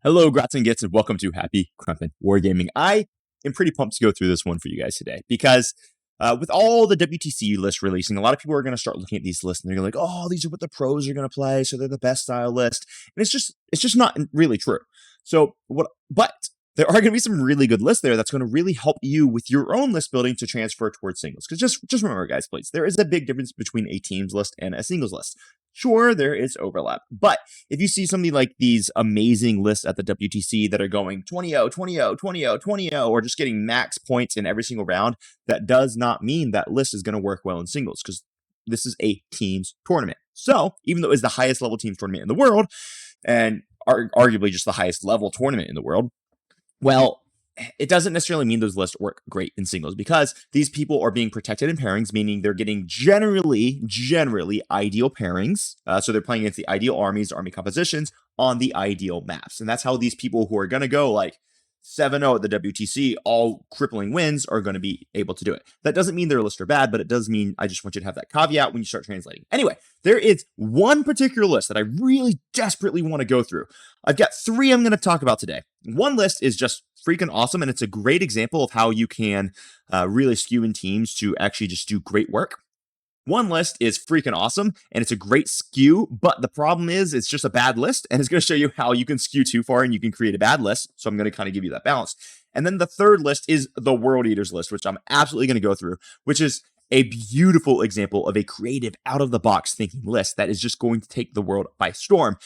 Hello, Grats and Gits, and welcome to Happy Crumpin' Wargaming. I am pretty pumped to go through this one for you guys today because with all the WTC lists releasing, a lot of people are going to start looking at these lists and they're like, "Oh, these are what the pros are going to play, so they're the best style list," and it's just not really true. But there are going to be some really good lists there that's going to really help you with your own list building to transfer towards singles. Because just remember, guys, please, there is a big difference between a teams list and a singles list. Sure, there is overlap, but if you see something like these amazing lists at the WTC that are going 20-0, 20-0, 20-0, 20-0, or just getting max points in every single round, that does not mean that list is going to work well in singles, because this is a teams tournament. So even though it's the highest level teams tournament in the world, and arguably just the highest level tournament in the world, well, it doesn't necessarily mean those lists work great in singles, because these people are being protected in pairings, meaning they're getting generally ideal pairings. So they're playing against the ideal armies, army compositions on the ideal maps. And that's how these people who are going to go like 7-0 at the WTC, all crippling wins, are going to be able to do it. That doesn't mean their lists are bad, but it does mean I just want you to have that caveat when you start translating. Anyway, there is one particular list that I really desperately want to go through. I've got three I'm going to talk about today. One list is just freaking awesome, and it's a great example of how you can really skew in teams to actually just do great work. One list is freaking awesome, and it's a great skew, but the problem is it's just a bad list, and it's going to show you how you can skew too far and you can create a bad list. So I'm going to kind of give you that balance. And then the third list is the World Eaters list, which I'm absolutely going to go through, which is a beautiful example of a creative, out-of-the-box thinking list that is just going to take the world by storm,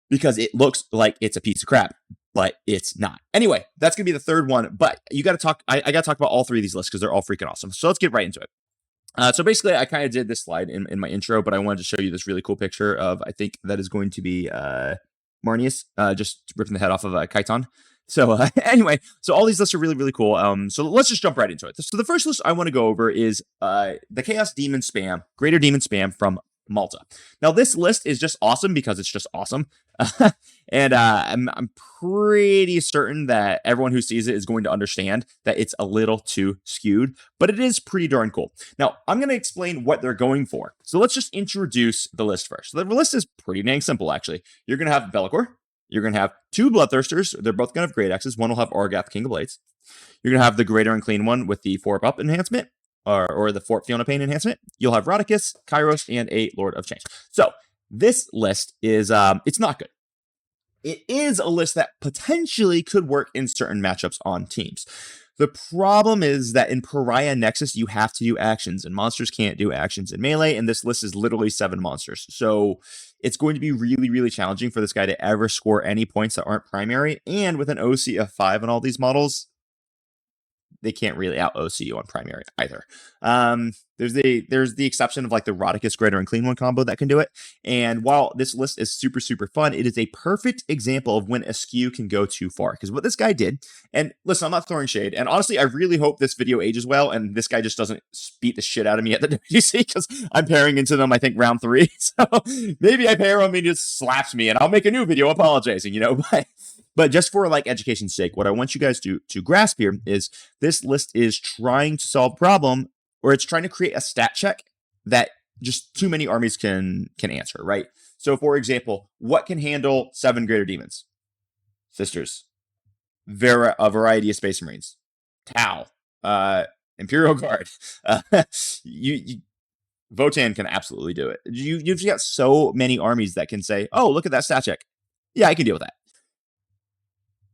because it looks like it's a piece of crap, but it's not. Anyway, that's going to be the third one, but you got to talk, I got to talk about all three of these lists because they're all freaking awesome. So let's get right into it. So basically, I kind of did this slide in my intro, but I wanted to show you this really cool picture of, I think that is going to be Marnius just ripping the head off of Kaiton. So anyway, so all these lists are really, really cool. So let's just jump right into it. So the first list I want to go over is the Chaos Demon Spam, Greater Demon Spam from Malta. Now, this list is just awesome because it's just awesome. And I'm pretty certain that everyone who sees it is going to understand that it's a little too skewed, but it is pretty darn cool. Now, I'm going to explain what they're going for. So let's just introduce the list first. So the list is pretty dang simple, actually. You're going to have Bellicor. You're going to have two Bloodthirsters. They're both going to have Great Axes. One will have Orgath, King of Blades. You're going to have the Greater and Clean one with the 4-up enhancement, or the Fort Fiona Pain enhancement. You'll have Rodicus, Kairos, and a Lord of Change. So this list is, it's not good. It is a list that potentially could work in certain matchups on teams. The problem is that in Pariah Nexus, you have to do actions, and monsters can't do actions in Melee, and this list is literally 7 monsters. So it's going to be really, really challenging for this guy to ever score any points that aren't primary, and with an OC of 5 on all these models, they can't really out OC you on primary either. There's the exception of like the Rodicus Greater and Clean one combo that can do it. And while this list is super, super fun, it is a perfect example of when a skew can go too far. Because what this guy did, and listen, I'm not throwing shade, and honestly, I really hope this video ages well, and this guy just doesn't beat the shit out of me at the WTC, because I'm pairing into them, I think, round 3. So maybe I pair him and he just slaps me, and I'll make a new video apologizing, But just for like education's sake, what I want you guys to grasp here is this list is trying to solve a problem, or it's trying to create a stat check that just too many armies can answer, right? So for example, what can handle 7 Greater Demons? Sisters, a variety of Space Marines, Tau, Imperial Guard. Votan can absolutely do it. You've got so many armies that can say, "Oh, look at that stat check. Yeah, I can deal with that."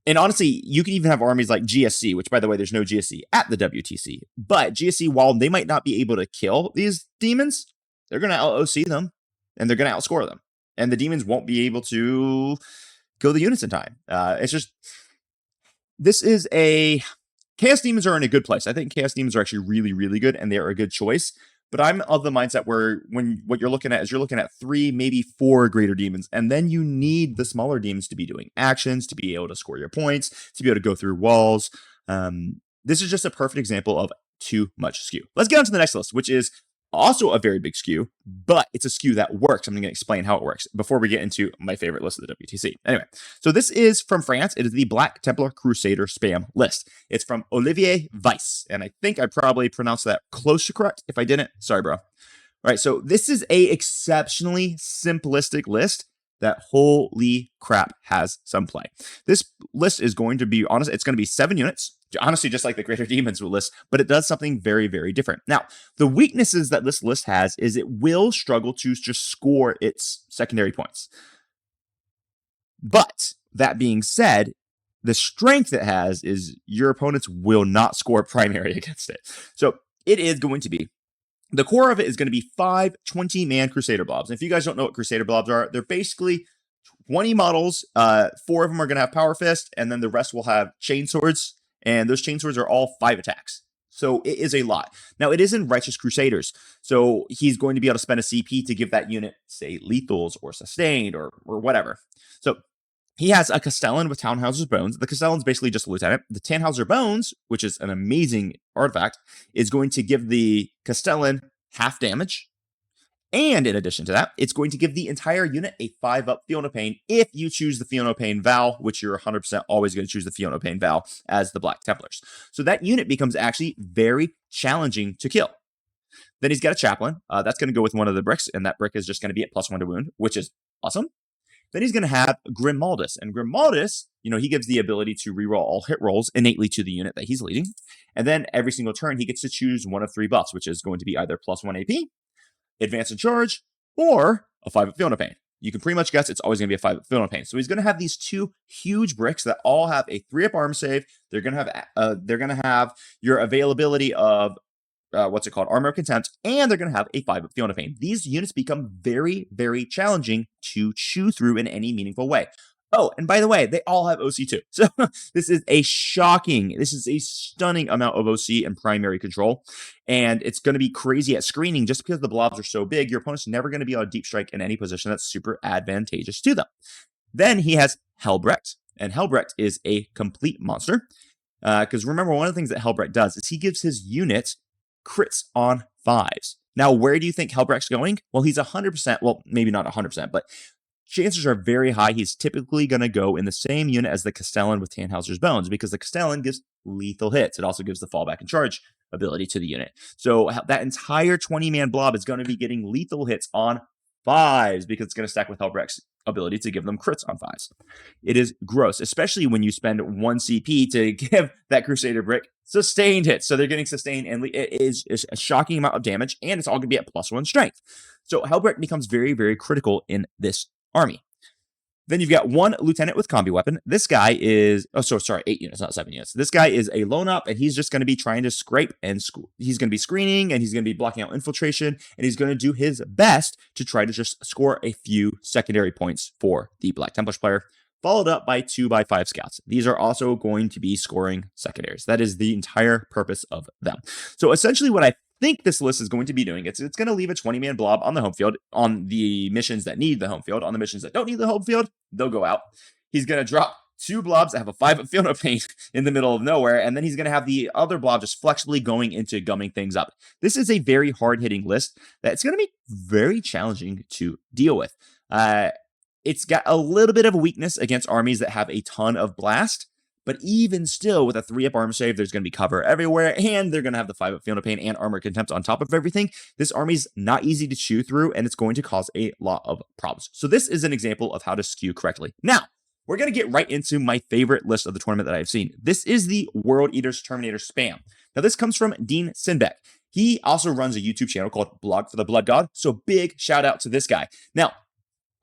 And honestly, you can even have armies like GSC, which, by the way, there's no GSC at the WTC. But GSC, while they might not be able to kill these demons, they're going to out-OC them, and they're going to outscore them. And the demons won't be able to kill the units in time. It's just, this is Chaos Demons are in a good place. I think Chaos Demons are actually really, really good, and they are a good choice. But I'm of the mindset where what you're looking at is you're looking at 3, maybe 4 Greater Demons, and then you need the smaller demons to be doing actions, to be able to score your points, to be able to go through walls. This is just a perfect example of too much skew. Let's get on to the next list, which is also a very big skew, but it's a skew that works. I'm going to explain how it works before we get into my favorite list of the WTC. Anyway, so this is from France. It is the Black Templar Crusader spam list. It's from Olivier Weiss, and I think I probably pronounced that close to correct. If I didn't, sorry, bro. All right, so this is a exceptionally simplistic list that holy crap has some play. This list is going to be, honest, it's going to be 7 units, honestly, just like the Greater Demons list, but it does something very, very different. Now, the weaknesses that this list has is it will struggle to just score its secondary points. But that being said, the strength it has is your opponents will not score primary against it. So it is going to be, the core of it is going to be 5 20-man Crusader Blobs. And if you guys don't know what Crusader Blobs are, they're basically 20 models. 4 of them are going to have Power Fist, and then the rest will have Chain Swords. And those Chain Swords are all 5 attacks. So it is a lot. Now, it is in Righteous Crusaders. So he's going to be able to spend a CP to give that unit, say, lethals or sustained or whatever. So he has a Castellan with Tannhauser's Bones. The Castellan's basically just a lieutenant. The Tannhauser Bones, which is an amazing artifact, is going to give the Castellan half damage. And in addition to that, it's going to give the entire unit a 5-up Fiona Pain if you choose the Fiona Pain Vow, which you're 100% always going to choose the Fiona Pain Vow as the Black Templars. So that unit becomes actually very challenging to kill. Then he's got a Chaplain. That's going to go with one of the bricks, and that brick is just going to be at +1 to wound, which is awesome. Then he's going to have Grimaldus. And Grimaldus, he gives the ability to reroll all hit rolls innately to the unit that he's leading. And then every single turn, he gets to choose one of 3 buffs, which is going to be either +1 AP, Advance and Charge, or a 5-up Fiona Pain. You can pretty much guess it's always going to be a 5-up Fiona Pain. So he's going to have these 2 huge bricks that all have a 3-up arm save. They're going to have your availability of Armor of Contempt, and they're going to have a 5-up Fiona Pain. These units become very, very challenging to chew through in any meaningful way. Oh, and by the way, they all have OC2. So this is a stunning amount of OC and primary control. And it's going to be crazy at screening just because the blobs are so big. Your opponent's never going to be able to deep strike in any position that's super advantageous to them. Then he has Helbrecht, and Helbrecht is a complete monster. Because remember, one of the things that Helbrecht does is he gives his units crits on 5s. Now, where do you think Helbrecht's going? Well, he's 100%, well, maybe not 100%, but chances are very high he's typically going to go in the same unit as the Castellan with Tannhauser's Bones, because the Castellan gives lethal hits. It also gives the fallback and charge ability to the unit. So that entire 20-man blob is going to be getting lethal hits on 5s because it's going to stack with Helbrecht's ability to give them crits on 5s. It is gross, especially when you spend 1 CP to give that Crusader brick sustained hits. So they're getting sustained, and it is a shocking amount of damage, and it's all going to be at +1 strength. So Helbrecht becomes very, very critical in this army. Then you've got 1 lieutenant with combi weapon. This guy is, 8 units, not 7 units. This guy is a lone up, and he's just going to be trying to scrape, and he's going to be screening, and he's going to be blocking out infiltration, and he's going to do his best to try to just score a few secondary points for the Black Templars player, followed up by 2x5 scouts. These are also going to be scoring secondaries. That is the entire purpose of them. So essentially what I think this list is going to be doing, it's going to leave a 20-man blob on the home field on the missions that need the home field. On the missions that don't need the home field, they'll go out. He's going to drop 2 blobs that have a 5-up Fiona Pain in the middle of nowhere, and then he's going to have the other blob just flexibly going into gumming things up. This is a very hard-hitting list that's going to be very challenging to deal with. It's got a little bit of a weakness against armies that have a ton of blast, but even still, with a 3-up arm save, there's going to be cover everywhere, and they're going to have the 5-up Fiona Pain and Armor Contempt on top of everything. This army's not easy to chew through, and it's going to cause a lot of problems. So this is an example of how to skew correctly. Now, we're going to get right into my favorite list of the tournament that I've seen. This is the World Eaters Terminator Spam. Now, this comes from Dean Sinbeck. He also runs a YouTube channel called Blog for the Blood God, so big shout out to this guy. Now,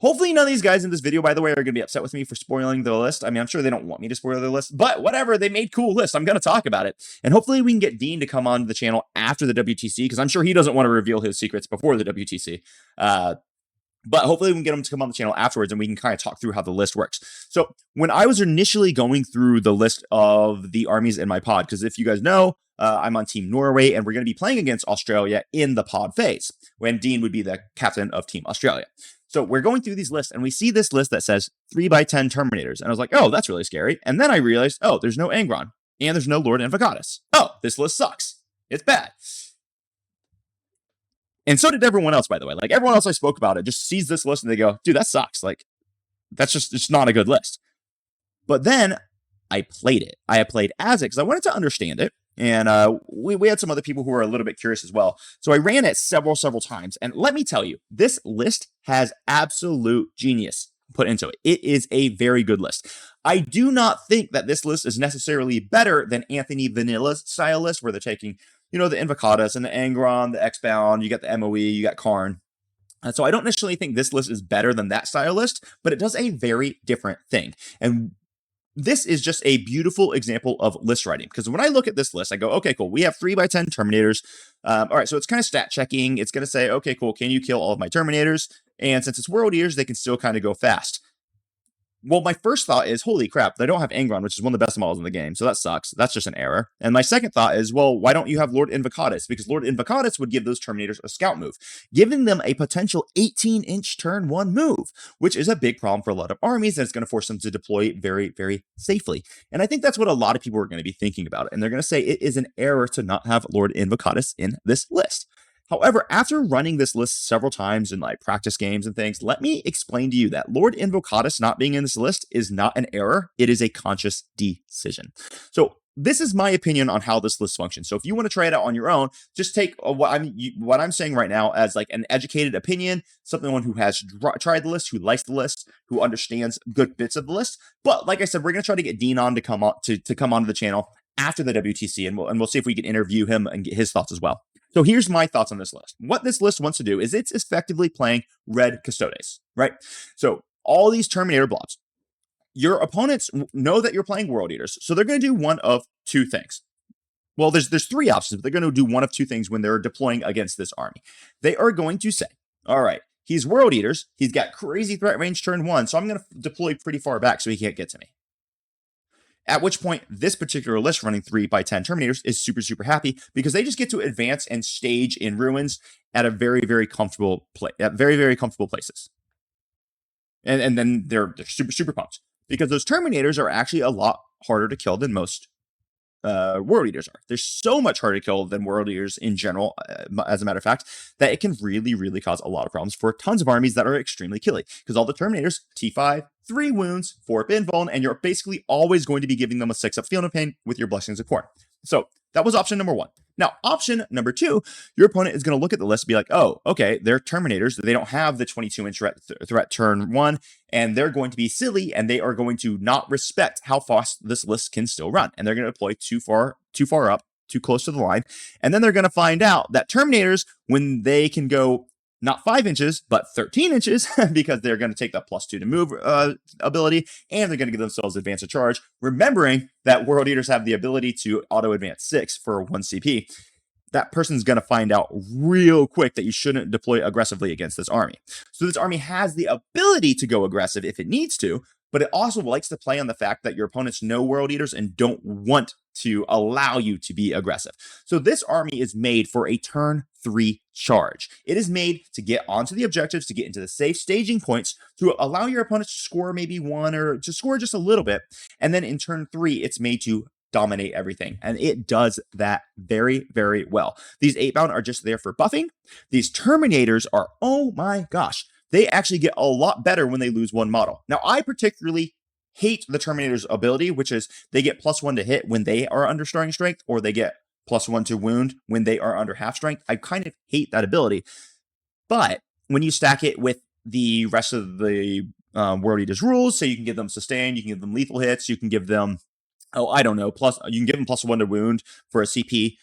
hopefully none of these guys in this video, by the way, are going to be upset with me for spoiling the list. I mean, I'm sure they don't want me to spoil their list, but whatever, they made cool lists. I'm going to talk about it. And hopefully we can get Dean to come on the channel after the WTC, because I'm sure he doesn't want to reveal his secrets before the WTC. But hopefully we can get him to come on the channel afterwards, and we can kind of talk through how the list works. So when I was initially going through the list of the armies in my pod, because if you guys know, I'm on Team Norway, and we're going to be playing against Australia in the pod phase, when Dean would be the captain of Team Australia. So we're going through these lists, and we see this list that says 3x10 Terminators. And I was like, oh, that's really scary. And then I realized, oh, there's no Angron, and there's no Lord Invocatus. Oh, this list sucks. It's bad. And so did everyone else, by the way. Like, everyone else I spoke about it just sees this list, and they go, dude, that sucks. Like, that's just not a good list. But then I played it. I played as it because I wanted to understand it. And we had some other people who were a little bit curious as well. So I ran it several times. And let me tell you, this list has absolute genius. put into it. It is a very good list. I do not think that this list is necessarily better than Anthony Vanilla's style list, where they're taking, the Invocatus and the Angron, the X-Bound, you got the MOE, you got Karn. So I don't necessarily think this list is better than that style list, but it does a very different thing. And this is just a beautiful example of list writing, because when I look at this list, I go, okay, cool. We have 3x10 Terminators. All right, so it's kind of stat checking. It's going to say, okay, cool. Can you kill all of my Terminators? And since it's World Eaters, they can still kind of go fast. Well, my first thought is, holy crap, they don't have Angron, which is one of the best models in the game, so that sucks. That's just an error. And my second thought is, well, why don't you have Lord Invocatus? Because Lord Invocatus would give those Terminators a scout move, giving them a potential 18-inch turn 1 move, which is a big problem for a lot of armies, and it's going to force them to deploy very, very safely. And I think that's what a lot of people are going to be thinking about it, and they're going to say it is an error to not have Lord Invocatus in this list. However, after running this list several times in like practice games and things, let me explain to you that Lord Invocatus not being in this list is not an error. It is a conscious decision. So this is my opinion on how this list functions. So if you want to try it out on your own, just take what I'm saying right now as like an educated opinion, someone who has tried the list, who likes the list, who understands good bits of the list. But like I said, we're going to try to get Dean on to come on to come onto the channel after the WTC, and we'll see if we can interview him and get his thoughts as well. So here's my thoughts on this list. What this list wants to do is it's effectively playing Red Custodes, right? So all these Terminator blobs, your opponents know that you're playing World Eaters, so they're going to do one of two things. Well, there's three options, but they're going to do one of two things when they're deploying against this army. They are going to say, all right, he's World Eaters, he's got crazy threat range turn 1, so I'm going to deploy pretty far back so he can't get to me. At which point, this particular list running 3x10 Terminators is super, super happy because they just get to advance and stage in ruins at a very, very comfortable very comfortable places. And then they're super, super pumped because those Terminators are actually a lot harder to kill than most World Eaters are. They're so much harder to kill than World Eaters in general, as a matter of fact, that it can really, really cause a lot of problems for tons of armies that are extremely killy. Because all the Terminators, T5, 3 wounds, 4 invuln, and you're basically always going to be giving them a 6-up Field of Pain with your Blessings of Corn. So that was option number 1. Now, option number 2, your opponent is going to look at the list and be like, oh, okay, they're Terminators. They don't have the 22-inch threat turn 1, and they're going to be silly, and they are going to not respect how fast this list can still run. And they're going to deploy too far up, too close to the line. And then they're going to find out that Terminators, when they can go not 5 inches, but 13 inches, because they're going to take that +2 to move ability, and they're going to give themselves advance of charge, remembering that World Eaters have the ability to auto-advance 6 for 1 CP. That person's going to find out real quick that you shouldn't deploy aggressively against this army. So this army has the ability to go aggressive if it needs to, but it also likes to play on the fact that your opponents know World Eaters and don't want to allow you to be aggressive. So this army is made for a turn 3 charge. It is made to get onto the objectives, to get into the safe staging points, to allow your opponents to score maybe 1 or to score just a little bit. And then in turn 3, it's made to dominate everything. And it does that very, very well. These 8-bound are just there for buffing. These Terminators are, oh my gosh, they actually get a lot better when they lose 1 model. Now, I particularly hate the Terminator's ability, which is they get +1 to hit when they are under starting strength, or they get +1 to wound when they are under half strength. I kind of hate that ability. But when you stack it with the rest of the World Eaters rules, so you can give them sustain, you can give them lethal hits, you can give them, you can give them +1 to wound for a CP.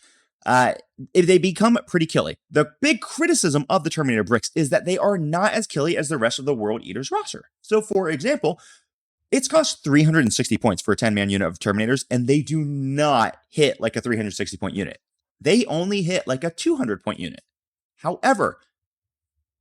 They become pretty killy. The big criticism of the Terminator bricks is that they are not as killy as the rest of the World Eaters roster. So for example, it's cost 360 points for a 10-man unit of Terminators, and they do not hit like a 360-point unit. They only hit like a 200-point unit. However,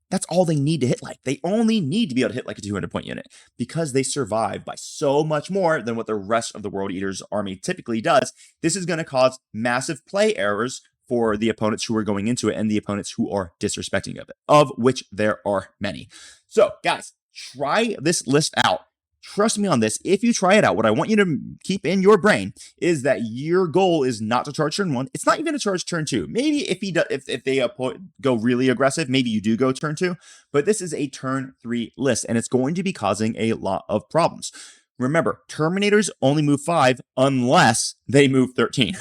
that's all they need to hit like. They only need to be able to hit like a 200-point unit because they survive by so much more than what the rest of the World Eaters army typically does. This is going to cause massive play errors for the opponents who are going into it and the opponents who are disrespecting of it, of which there are many. So, guys, try this list out. Trust me on this. If you try it out, what I want you to keep in your brain is that your goal is not to charge turn 1. It's not even to charge turn 2. Maybe if they go really aggressive, maybe you do go turn 2. But this is a turn 3 list, and it's going to be causing a lot of problems. Remember, Terminators only move 5 unless they move 13.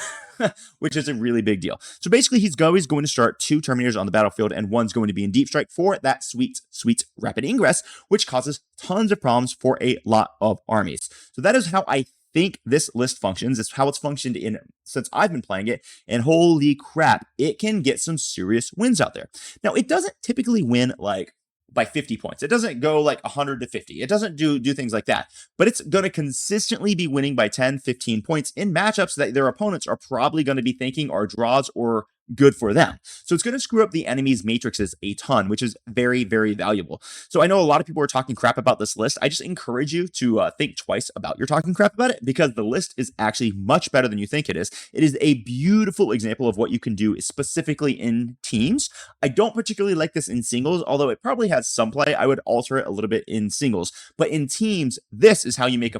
Which is a really big deal. So basically, he's always going to start 2 Terminators on the battlefield, and one's going to be in Deep Strike for that sweet, sweet rapid ingress, which causes tons of problems for a lot of armies. So that is how I think this list functions. It's how it's functioned since I've been playing it, and holy crap, it can get some serious wins out there. Now, it doesn't typically win like by 50 points. It doesn't go like 100 to 50. It doesn't do things like that, but it's going to consistently be winning by 10, 15 points in matchups that their opponents are probably going to be thinking are draws or good for them. So it's going to screw up the enemy's matrices a ton, which is very, very valuable. So I know a lot of people are talking crap about this list. I just encourage you to think twice about your talking crap about it, because the list is actually much better than you think it is. It is a beautiful example of what you can do specifically in teams. I don't particularly like this in singles, although it probably has some play. I would alter it a little bit in singles, but in teams, this is how you make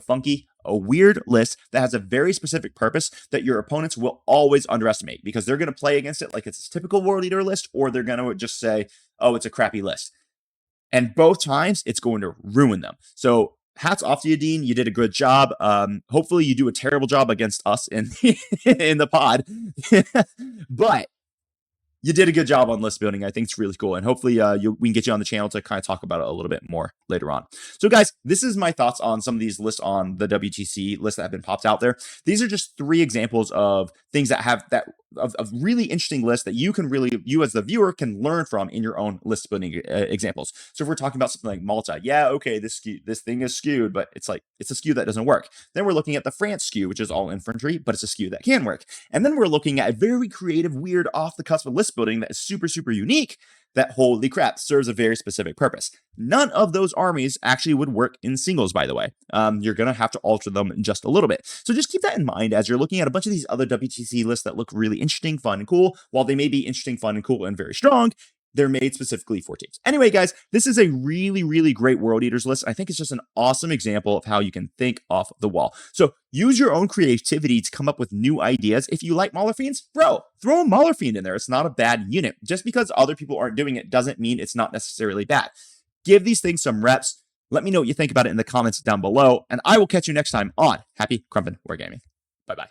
a weird list that has a very specific purpose that your opponents will always underestimate, because they're going to play against it like it's a typical war leader list, or they're going to just say, oh, it's a crappy list. And both times it's going to ruin them. So hats off to you, Dean. You did a good job. Hopefully you do a terrible job against us in the pod. But you did a good job on list building. I think it's really cool. And hopefully we can get you on the channel to kind of talk about it a little bit more later on. So guys, this is my thoughts on some of these lists on the WTC lists that have been popped out there. These are just 3 examples of things that have of really interesting lists that you as the viewer can learn from in your own list building examples. So if we're talking about something like Malta, yeah, okay, this thing is skewed, but it's a skew that doesn't work. Then we're looking at the France skew, which is all infantry, but it's a skew that can work. And then we're looking at a very creative, weird, off the cusp of list building that is super, super unique, that holy crap serves a very specific purpose. None of those armies actually would work in singles, by the way. You're going to have to alter them just a little bit. So just keep that in mind as you're looking at a bunch of these other WTC lists that look really interesting, fun, and cool. While they may be interesting, fun, and cool, and very strong, they're made specifically for teams. Anyway, guys, this is a really, really great World Eaters list. I think it's just an awesome example of how you can think off the wall. So use your own creativity to come up with new ideas. If you like Mauler Fiends, bro, throw a Mauler Fiend in there. It's not a bad unit. Just because other people aren't doing it doesn't mean it's not necessarily bad. Give these things some reps. Let me know what you think about it in the comments down below, and I will catch you next time on Happy Crumpin' Wargaming. Bye-bye.